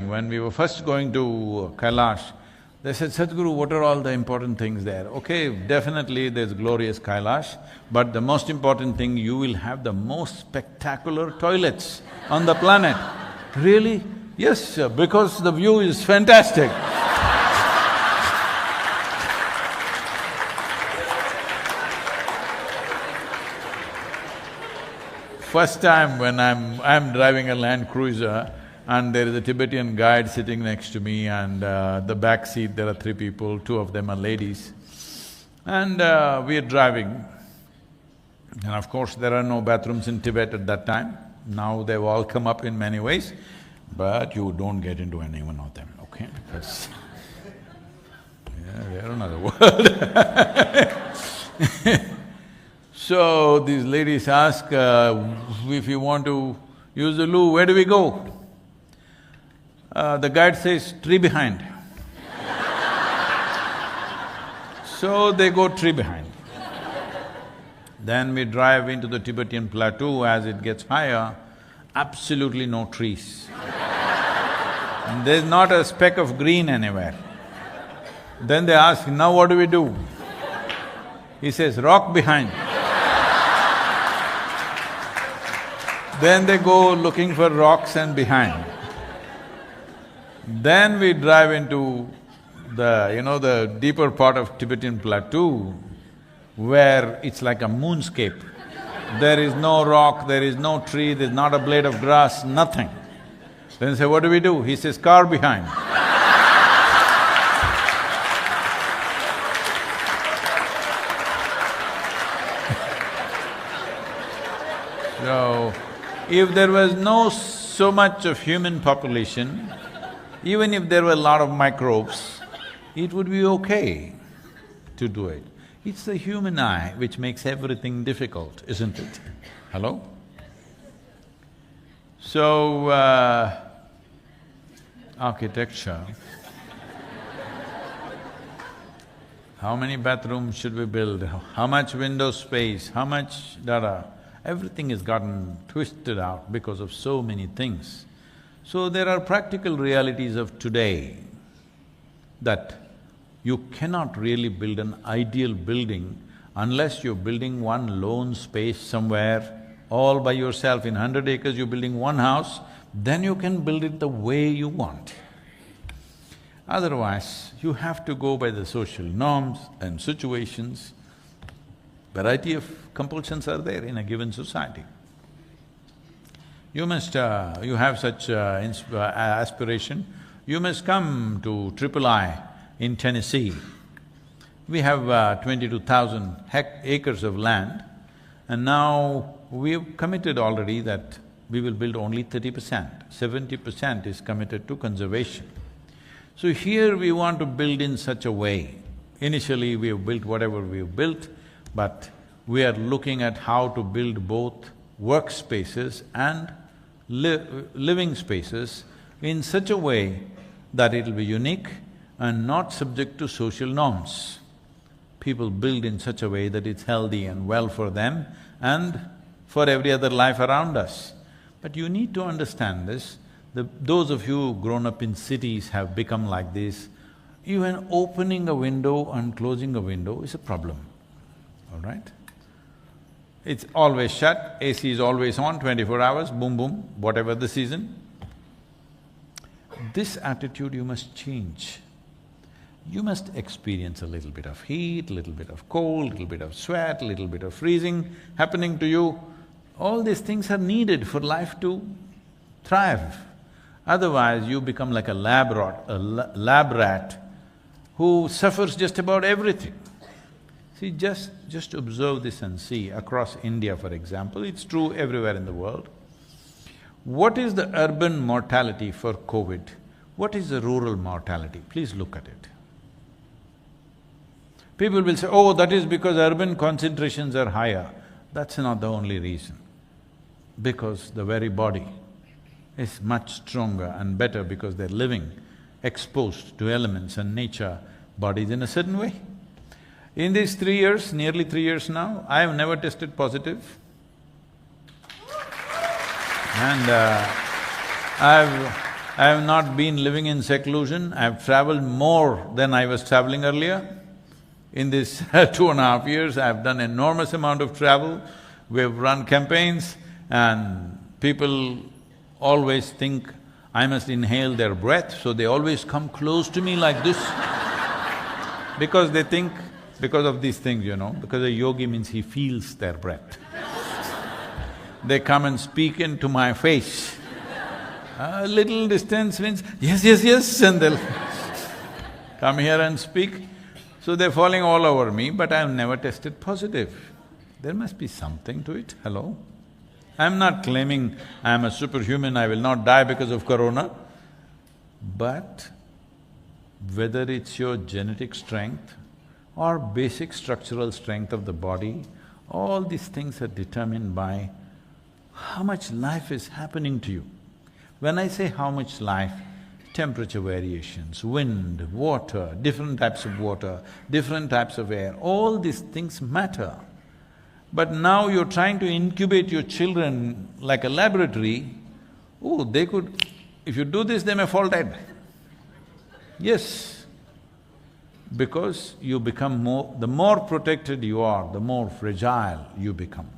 sharing, when we were first going to Kailash, they said, Sadhguru, what are all the important things there? Okay, definitely there's glorious Kailash, but the most important thing, you will have the most spectacular toilets on the planet. Really? Yes, sir, because the view is fantastic. First time when I'm driving a Land Cruiser and there is a Tibetan guide sitting next to me and the back seat there are three people, two of them are ladies. And we are driving. And of course, there are no bathrooms in Tibet at that time. Now they've all come up in many ways, but you don't get into any one of them, okay? Because yeah, they're another world. So these ladies ask, if you want to use the loo, where do we go? The guide says, tree behind. So they go tree behind. Then we drive into the Tibetan plateau. As it gets higher, absolutely no trees. There's not a speck of green anywhere. Then they ask, now what do we do? He says, rock behind. Then they go looking for rocks and behind. Then we drive into the deeper part of Tibetan plateau, where it's like a moonscape. There is no rock, there is no tree, there's not a blade of grass, nothing. Then they say, what do we do? He says, car behind. So, if there was no so much of human population, even if there were a lot of microbes, it would be okay to do it. It's the human eye which makes everything difficult, isn't it? Hello? So, architecture. How many bathrooms should we build? How much window space? How much da-da? Everything has gotten twisted out because of so many things. So there are practical realities of today that you cannot really build an ideal building unless you're building one lone space somewhere all by yourself. In 100 acres you're building one house, then you can build it the way you want. Otherwise, you have to go by the social norms and situations. Variety of compulsions are there in a given society. You have such aspiration, you must come to III in Tennessee. We have 22,000 acres of land, and now we've committed already that we will build only 30%, 70% is committed to conservation. So here we want to build in such a way. Initially we have built whatever we have built, but we are looking at how to build both workspaces and living spaces in such a way that it'll be unique and not subject to social norms. People build in such a way that it's healthy and well for them and for every other life around us. But you need to understand this, those of you who've grown up in cities have become like this. Even opening a window and closing a window is a problem, all right? It's always shut, AC is always on, 24 hours, boom, boom, whatever the season. This attitude you must change. You must experience a little bit of heat, little bit of cold, little bit of sweat, little bit of freezing happening to you. All these things are needed for life to thrive. Otherwise, you become like a lab rat who suffers just about everything. See, just observe this and see, across India for example, it's true everywhere in the world. What is the urban mortality for COVID? What is the rural mortality? Please look at it. People will say, oh, that is because urban concentrations are higher. That's not the only reason. Because the very body is much stronger and better because they're living exposed to elements and nature, bodies in a certain way. In these 3 years, nearly 3 years now, I have never tested positive. And I have not been living in seclusion, I have traveled more than I was traveling earlier. In this 2.5 years, I have done enormous amount of travel. We have run campaigns and people always think I must inhale their breath, so they always come close to me like this because they think, because of these things, because a yogi means he feels their breath. They come and speak into my face. A little distance means, yes, yes, yes, and they'll come here and speak. So they're falling all over me, but I've never tested positive. There must be something to it, hello? I'm not claiming I'm a superhuman, I will not die because of corona. But whether it's your genetic strength or basic structural strength of the body, all these things are determined by how much life is happening to you. When I say how much life, temperature variations, wind, water, different types of water, different types of air, all these things matter. But now you're trying to incubate your children like a laboratory, oh, they could… if you do this, they may fall dead. Yes, because you become more… the more protected you are, the more fragile you become.